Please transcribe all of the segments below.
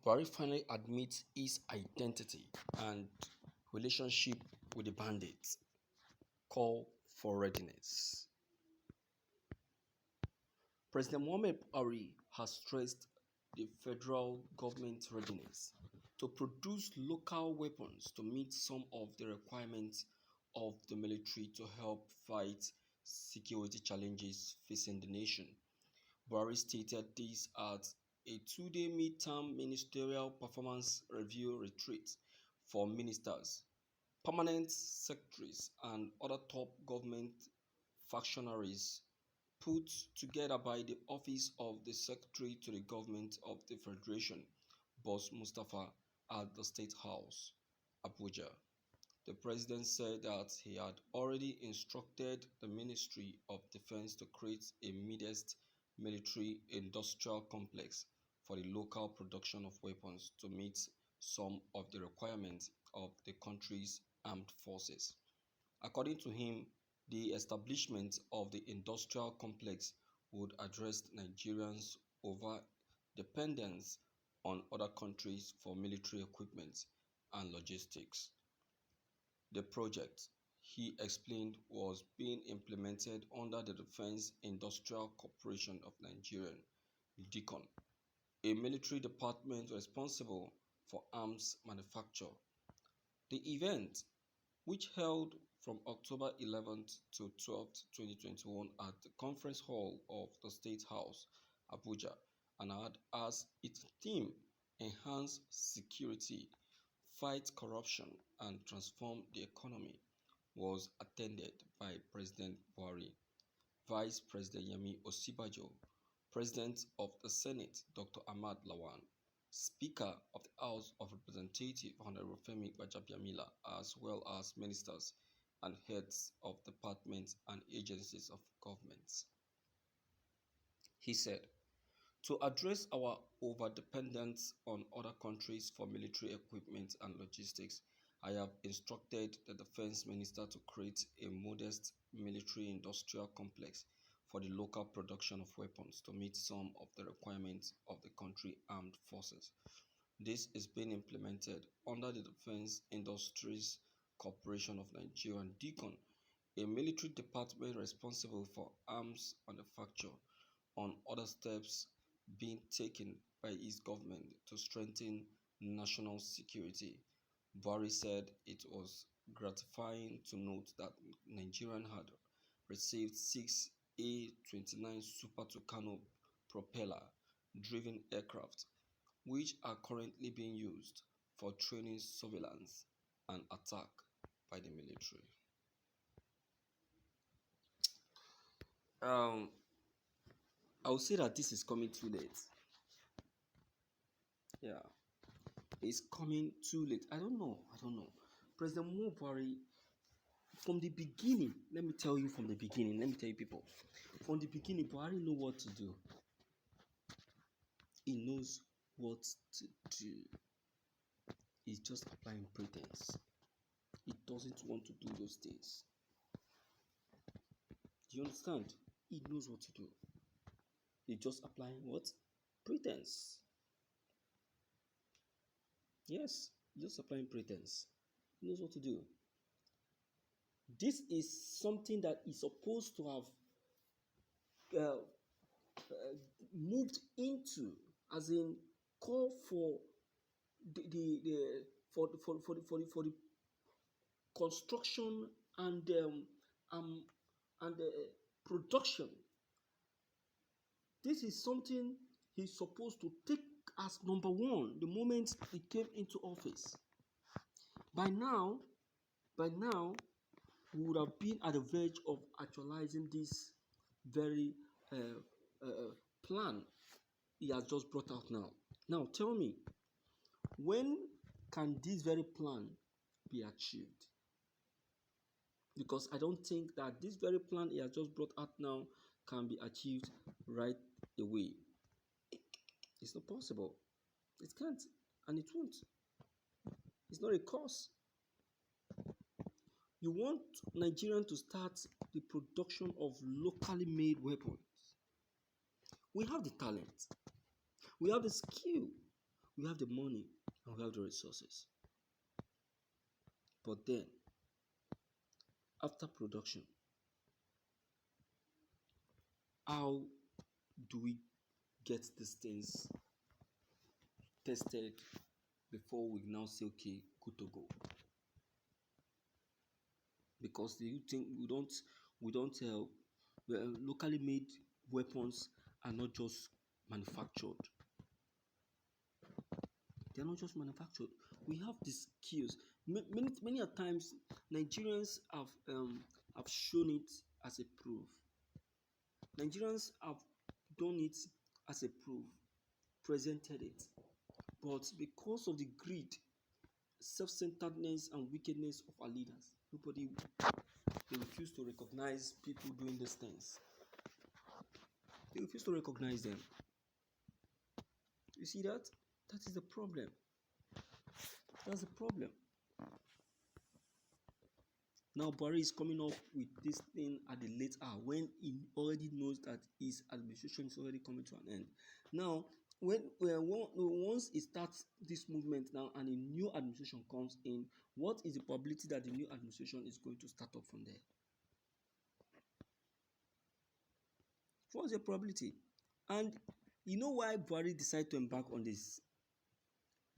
Buhari finally admits his identity and relationship with the bandits. Call for readiness. President Muhammad Buhari has stressed the federal government's readiness to produce local weapons to meet some of the requirements of the military to help fight security challenges facing the nation. Buhari stated this at a two-day mid-term ministerial performance review retreat for ministers, permanent secretaries, and other top government functionaries put together by the Office of the Secretary to the Government of the Federation, Boss Mustafa, at the State House, Abuja. The president said that he had already instructed the Ministry of Defense to create a modest military-industrial complex for the local production of weapons to meet some of the requirements of the country's armed forces. According to him, the establishment of the industrial complex would address Nigerians' over-dependence on other countries for military equipment and logistics. The project, he explained, was being implemented under the Defense Industrial Corporation of Nigeria (DICON), a military department responsible for arms manufacture. The event, which held from October 11th to 12th, 2021 at the Conference Hall of the State House, Abuja, and had as its theme Enhance Security, Fight Corruption, and Transform the Economy, was attended by President Buhari, Vice President Yemi Osibajo, President of the Senate Dr. Ahmad Lawan, Speaker of the House of Representatives Honorable Femi Gbajabiamila, as well as ministers and heads of departments and agencies of government. He said, to address our overdependence on other countries for military equipment and logistics, I have instructed the Defense Minister to create a modest military-industrial complex for the local production of weapons to meet some of the requirements of the country's armed forces. This is being implemented under the Defense Industries Corporation of Nigeria (DICON), a military department responsible for arms manufacture, on other steps being taken by his government to strengthen national security. Buhari said it was gratifying to note that Nigeria had received six A-29 Super Tucano propeller-driven aircraft, which are currently being used for training, surveillance, and attack by the military. Um, I would say that this is coming too late. Yeah, it's coming too late. I don't know. President Buhari, from the beginning, let me tell you people, from the beginning, Buhari know what to do. He knows what to do. He's just applying pretense. He doesn't want to do those things. Do you understand? He knows what to do. He's just applying what? Pretense. Yes, he's just applying pretense. He knows what to do. This is something that is supposed to have uh, moved into, as in call for the construction and production. This is something he's supposed to take as number one the moment he came into office. By now, we would have been at the verge of actualizing this very uh, plan he has just brought out now. Now, tell me, when can this very plan be achieved? Because I don't think that this very plan he has just brought out now can be achieved right away. It's not possible. It can't, and it won't. It's not a cause. You want Nigerians to start the production of locally made weapons. We have the talent. We have the skill. We have the money and we have the resources. But then, after production, how do we get these things tested before we now say, okay, good to go? Because do you think locally made weapons are not just manufactured? They're not just manufactured. We have the skills. Many a times, Nigerians have shown it as a proof. Nigerians have done it as a proof, presented it. But because of the greed, self-centeredness, and wickedness of our leaders, they refuse to recognize people doing these things. They refuse to recognize them. You see that? That is the problem. That's the problem. Now Buhari is coming up with this thing at the late hour when he already knows that his administration is already coming to an end. Now, once he starts this movement now and a new administration comes in, what is the probability that the new administration is going to start up from there? What's the probability? And you know why Buhari decided to embark on this?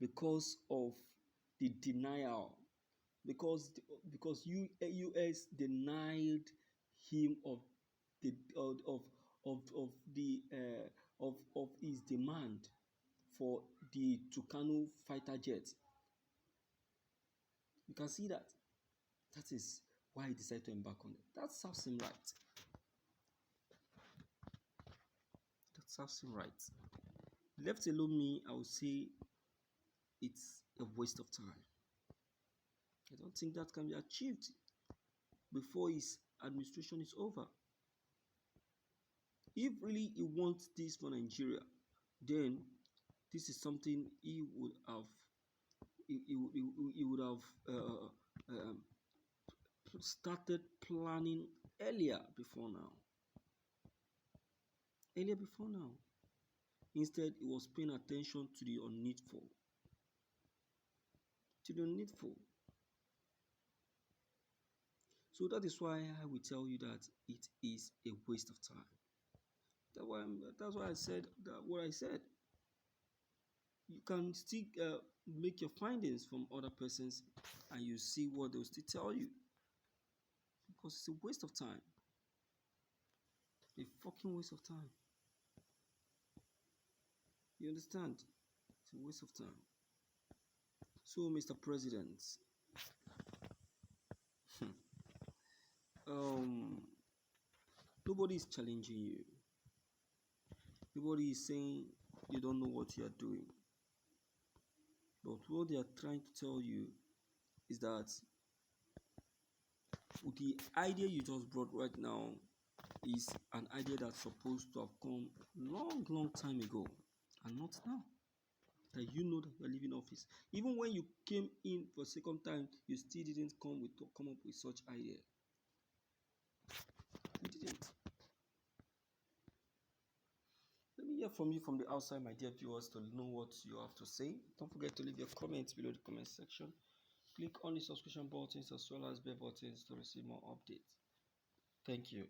Because of the denial. Because US denied him of the of his demand for the Tucano fighter jet. You can see that. That is why he decided to embark on it. That serves him right. That serves him right. Left alone me, I would say it's a waste of time. I don't think that can be achieved before his administration is over. If really he wants this for Nigeria, then this is something he would have started planning earlier before now. Instead, he was paying attention to the unneedful. So that is why I will tell you that it is a waste of time. That's why I said what I said. You can still make your findings from other persons and you see what they'll still tell you. Because it's a waste of time. A fucking waste of time. You understand? It's a waste of time. So, Mr. President, nobody is challenging you. Nobody is saying you don't know what you are doing. But what they are trying to tell you is that the idea you just brought right now is an idea that's supposed to have come long time ago, and not now. That you know that you're leaving office. Even when you came in for a second time, you still didn't come up with such idea. You didn't. Let me hear from you from the outside, my dear viewers, to know what you have to say. Don't forget to leave your comments below the comment section. Click on the subscription buttons as well as bell buttons to receive more updates. Thank you.